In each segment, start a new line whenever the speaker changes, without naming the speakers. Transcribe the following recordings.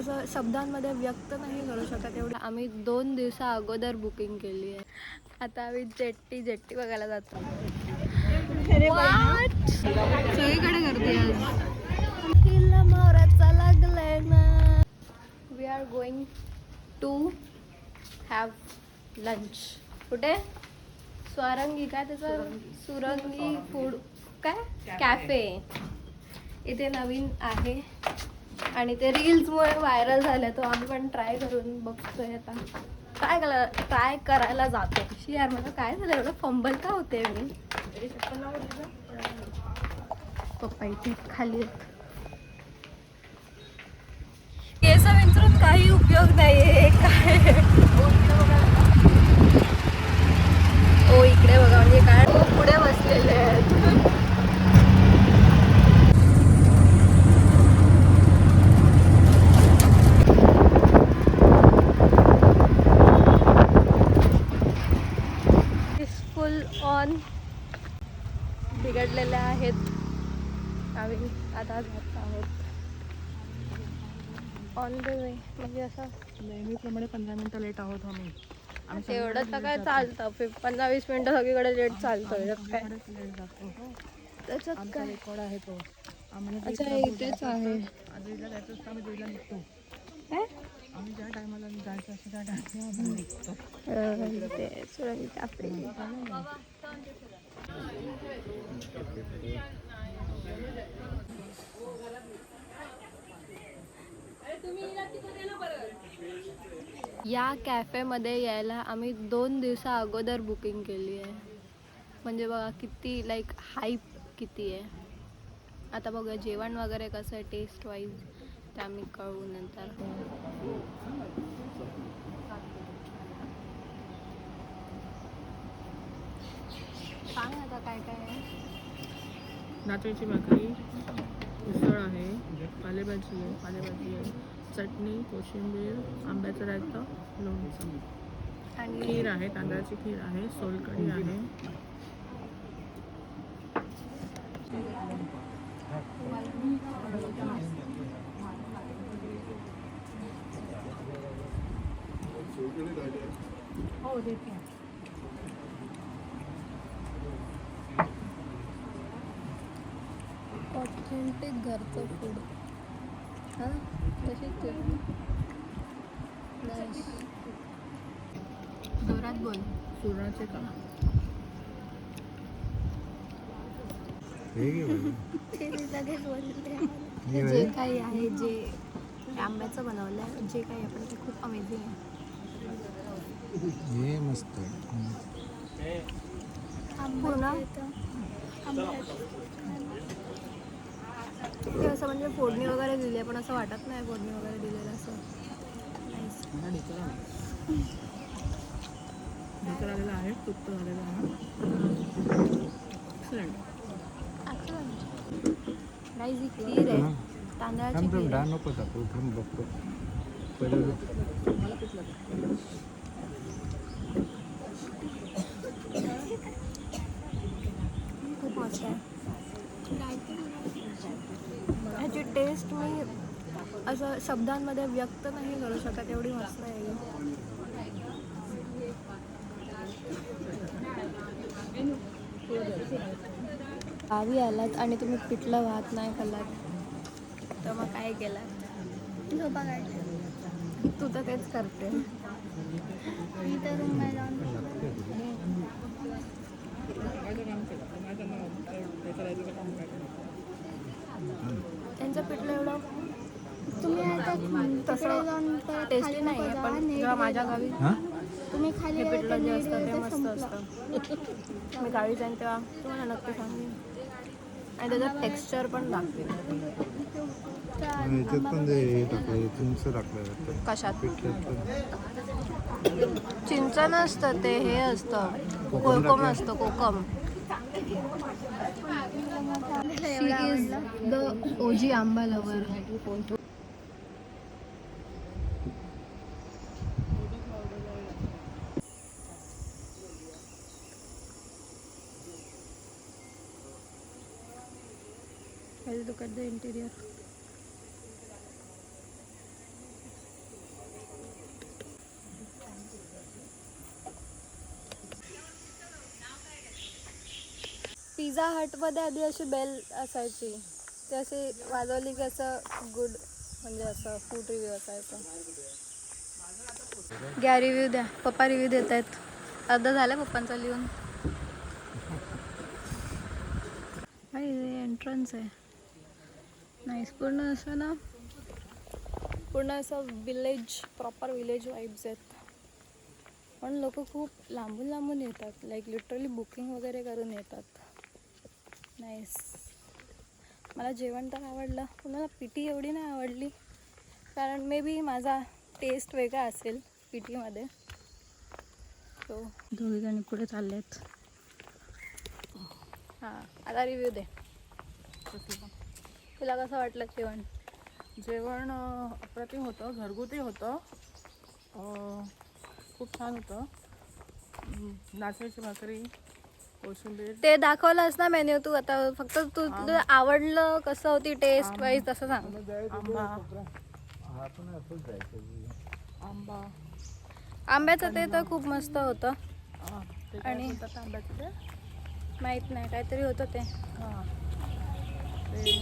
असं शब्दांमध्ये व्यक्त नाही करू शकत एवढं. आम्ही 2 दिवसा अगोदर बुकिंग केली आहे. आता आम्ही जेट्टी बघायला जातो. सगळीकडे गर्दी आज. किल्ला मोराचा लागलाय ना. We are going to have lunch. कुठे? स्वारंगी काय त्याचं सुरंगी फूड काय कॅफे इथे नवीन आहे आणि ते रील्समुळे व्हायरल झाले. तो आम्ही पण ट्राय करून बघतोय. आता ट्राय करायला जातो. यार मला काय झालं एवढं फंबल का होते मी. पप्पा इथे खाली केस विंचरून काही उपयोग नाहीये. काय ओ इकडे बघा म्हणजे काय पुढे बसलेले आहेत. फुल ऑन बिघडलेले आहेत. आम्ही आता जात आहोत ऑन द वे. म्हणजे असं
नेहमीप्रमाणे 15 मिनिटं लेट आहोत आम्ही.
एवढं तर काय चालतं. 15-20 मिनिटं सगळीकडे लेट चालतं. त्याच्यात काय
रेकॉर्ड आहे तो.
अच्छा इथेच आहे.
दीडला जायचं असतं आम्ही दीडला निघतो.
काय
आम्ही ज्या टायमाला जायचं असतं त्या टायमाला आम्ही निघतो.
ते सुरंगी कॅफे. या कॅफेमध्ये यायला आम्ही 2 दिवसा अगोदर बुकिंग केली आहे. म्हणजे बघा किती लाईक हाईप किती आहे. आता बघा जेवण वगैरे कसं आहे टेस्ट वाईज ते आम्ही कळवू नंतर. सांग आता काय काय आहे.
नाचणीची भाकरी, उसळ आहे, पालेभाजी आहे, चटणी, कोशिंबीर, आंब्याचं रायतं, लोणचं आणि खीर आहे. तांदळाची खीर आहे, सोलकढी आहे. हो देते.
ऑथेंटिक घरचं फूड. हां तशीच ते जोरात बोल.
सुराचे का
जे काही आहे जे आंब्याचं बनवलं आहे जे काही आपण ते खूप अमेझिंग आहे.
हे मस्त
ते असं म्हणजे फोडणी वगैरे दिली आहे पण असं वाटत नाही फोडणी वगैरे दिलेलं असं.
ढेकर आलेला आहे, तृप्त झालेला आहे. एक्सलंट.
राईस ही खीर आहे. तांदळाची खीर आहे.
नको उठून बघतो.
खूप मस्त आहे. ह्याची टेस्ट मी असं शब्दांमध्ये व्यक्त नाही करू शकत एवढी मस्त आहे. गावी आलात आणि तुम्ही पिठलं भात नाही खाल्लात तर मग काय केलं. झोपा काढल्या. तू तर तेच करते. मी तर रूमला जाऊन त्यांचं पिठलं एवढं तुम्ही तसं टेस्टी नाही आहे पण जेव्हा माझ्या गावी तुम्ही खाली पिठलं जे असतं ते मस्त असतं. मी गावी जाईन तेव्हा तुम्हाला नक्की सांगेन आणि त्याचं टेक्स्चर पण दाखवेल.
ह्याच्यात पण हे टाकलं चिंच टाकलं.
कशात? चिंच नसतं ते हे असतं कोकम असतं कोकम. शी is the OG amba lover. Let's look at the interior. Pizza हटमध्ये आधी अशी बेल असायची, ती अशी वाजवली की असं गुड म्हणजे असं फूड रिव्ह्यू असायचं. घ्या रिव्ह्यू द्या. पप्पा रिव्ह्यू देत आहेत. अर्धा झालं पप्पांचा लिहून. एंट्रन्स आहे नाहीस, पूर्ण असं ना, पूर्ण असं विलेज, प्रॉपर विलेज वाईब्स आहेत. पण लोक खूप लांबून लांबून येतात, लाईक लिटरली बुकिंग वगैरे करून येतात. नाईस. मला जेवण तर आवडलं, पण मला पीटी एवढी नाही आवडली, कारण मे बी माझा टेस्ट वेगळा असेल पीटीमध्ये. सो दोघीजणी पुढे चालले आहेत. हां, आता रिव्ह्यू दे. तुला कसं वाटलं जेवण?
जेवण अप्रतिम होतं, घरगुती होतं, खूप छान होतं. नाचणीची भाकरी, कोशिंबीर.
ते दाखवलंस ना मेन्यू तू, आता फक्त तुला आवडलं कसं होती टेस्ट वाईज तसं सांग.
आंबा,
आंब्याचं ते तर खूप मस्त होतं. आणि
आंब्याचं ते
माहीत नाही काहीतरी होतं ते.
ते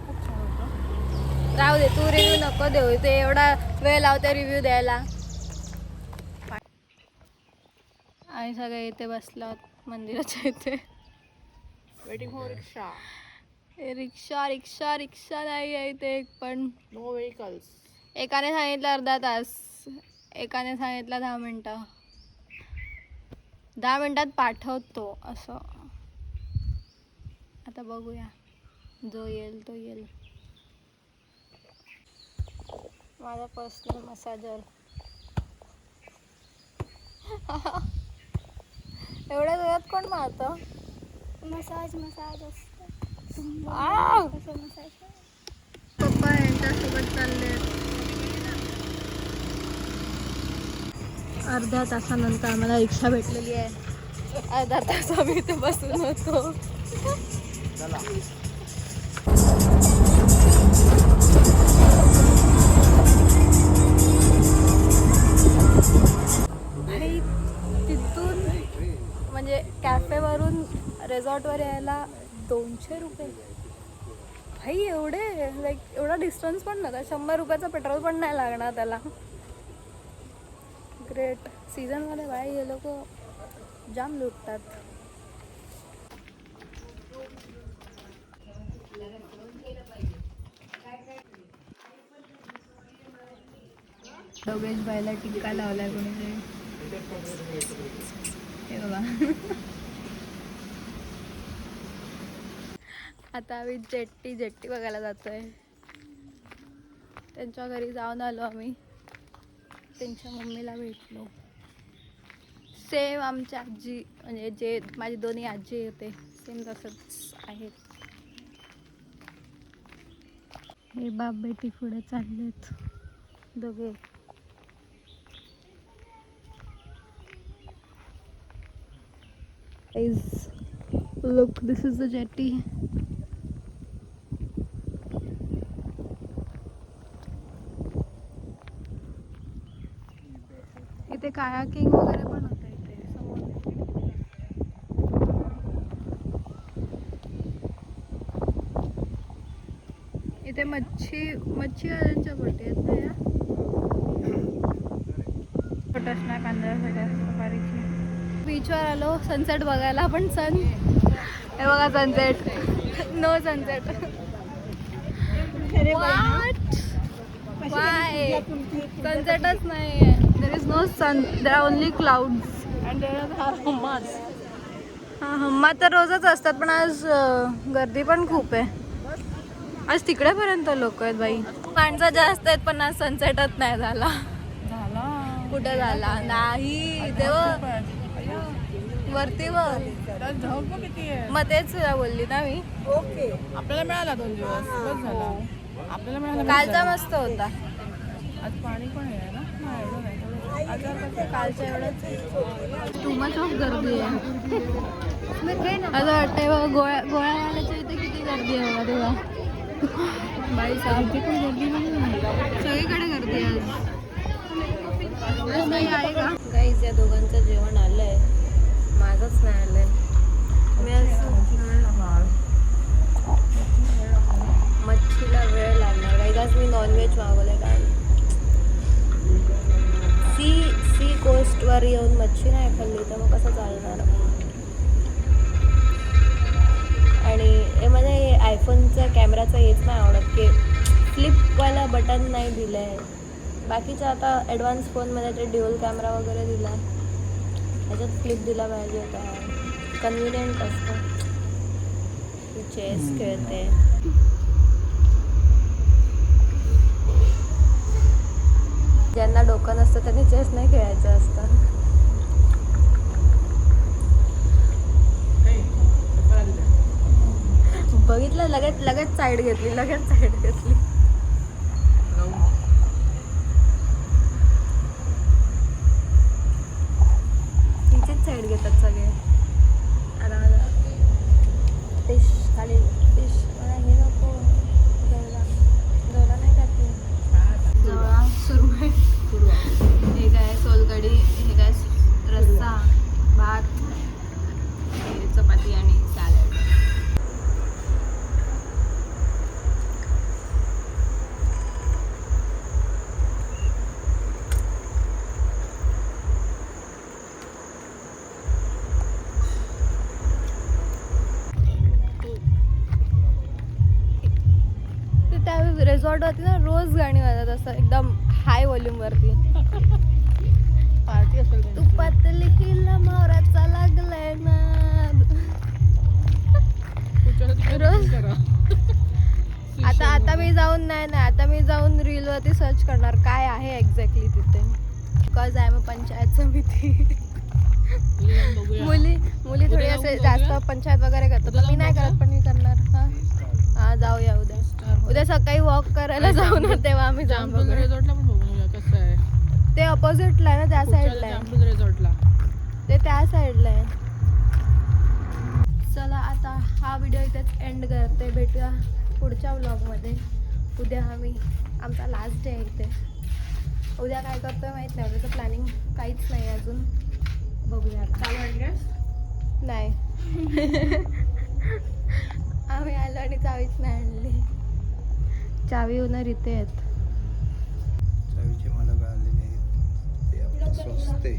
खूप छान होतं.
राहू दे, तू रिव्ह्यू नको देऊ, ते एवढा वेळ लावते रिव्ह्यू द्यायला. आणि सगळे इथे बसलात मंदिराच्या इथे.
वेटिंग फॉर रिक्षा.
रिक्षा रिक्षा रिक्षा नाही आहे इथे एक पण.
No vehicles.
एकाने सांगितलं अर्धा तास, एकाने सांगितलं 10 मिनटं. 10 मिनटात पाठवतो असं. आता बघूया, जो येईल तो येईल. माझा पर्सनल मसाजर. एवढ्या वेळात कोण मारतं? मसाज असतं. पप्पा यांच्यासोबत चालले. अर्ध्या तासानंतर आम्हाला रिक्षा भेटलेली आहे. अर्धा तास आम्ही इथे बसून होतो. आणि तिथून म्हणजे कॅफेवरून रेसॉर्टवर यायला 200 रुपये. भाई एवढे, लाईक एवढा डिस्टन्स पण नव्हता. 100 रुपयाचा पेट्रोल पण नाही लागणार त्याला. ग्रेट. सीझनमध्ये भाई हे लोक जाम लुटतात. योगेश बाईला टिक्का लावलाय कोणीतरी. हे बघा. आता आम्ही जेट्टी बघायला जातोय. त्यांच्या घरी जाऊन आलो आम्ही. त्यांच्या मम्मीला भेटलो. सेम आमच्या आजी, म्हणजे जे माझी दोन्ही आजी होते सेम तसंच आहेत. हे बाप बेटी पुढे चाललेत दोघे. Look, this is the jetty. इथे कायाकिंग वगैरे पण होतं इथे समोर. इथे मच्छीवाल्यांच्या बोटी आहेत ना या. छोटा स्नॅक आणला सगळ्या सफारीची. बीचवर आलो सनसेट बघायला, पण हे बघा सनसेट. No sunset. वाय सनसेटच नाही आहे. There is no sun, there are only clouds and there are hummus. हां, हम्मा तर रोजच असतात, पण आज गर्दी पण खूप आहे. आज तिकडेपर्यंत लोक आहेत बाई. माणसं जास्त आहेत, पण आज सनसेटच नाही झाला. कुठे झाला नाही तेव्हा वरती मग तेच बोलली ना मी.
ओके, आपल्याला मिळाला 2 दिवस बस झाला. आपल्याला मिळाला.
कालचा मस्त होता.
आज पाणी पण आहे ना.
कालच्या एवढंच टू मच ऑफ गर्दी आहे. असं वाटतंय बघा गोळ्यावाल्याच्या इथे किती गर्दी आहे बघा तेव्हा. बाई सारखी पण गर्दी नाही, सगळीकडे गर्दी आहे आज. नाही आहे का गाईज? या दोघांचं जेवण आलंय, माझंच नाही आलंय. मी आज कॅमेराचं हेच नाही आवडत की फ्लिपवाला बटन नाही दिलं आहे. बाकीचं आता ॲडव्हान्स फोनमध्ये ते ड्युअल कॅमेरा वगैरे दिला आहे, ह्याच्यात फ्लिप दिला पाहिजे होता. कन्व्हिनियंट असतं. चेस खेळते. ज्यांना डोकं नसतं त्यांनी चेस नाही खेळायचं असतं. बघितलं, लगेच साईड घेतली. तिचेच साईड घेतात सगळे. फिश खाली फिश हे नको. जवळा नाही खाते. जवळा सुरमई. हे काय सोलकढी, हे काय रस्सा, भात, चपाती आणि सॅलड. त्या रिसॉर्ट वरती ना रोज गाणी वाजत असतात एकदम हाय व्हॉल्यूम वरती.
पार्टी असेल
तू पतली हिला मोराचा लागलाय ना. रोज आता मी जाऊन आता मी जाऊन रील वरती सर्च करणार काय आहे एक्झॅक्टली तिथे. Because I am a panchayat समिती. मुली थोडी असे जास्त पंचायत वगैरे करतात, पण मी नाही करत, पण मी करणार. हा जाऊया उद्या सकाळी वॉक करायला जाऊ ना, तेव्हा आम्ही जाऊन बघू.
रिसॉर्टला पण बघूया कसं आहे.
ते अपोजिटला आहे ना, त्या साईडला आहे.
रिसॉर्टला
ते त्या साईडला आहे. चला आता हा व्हिडिओ इथेच एंड करते. भेटूया पुढच्या व्लॉगमध्ये. उद्या आमचा लास्ट डे आहे इथे. उद्या काय करतोय माहीत नाही. उद्याचं प्लॅनिंग काहीच नाही अजून. बघूया नाही. आम्ही आलो आणि चावीच नाही आणली. चावी होणार इथे आहेत.
चावीचे मला कळाले नाही, ते आपलं स्वस्त आहे.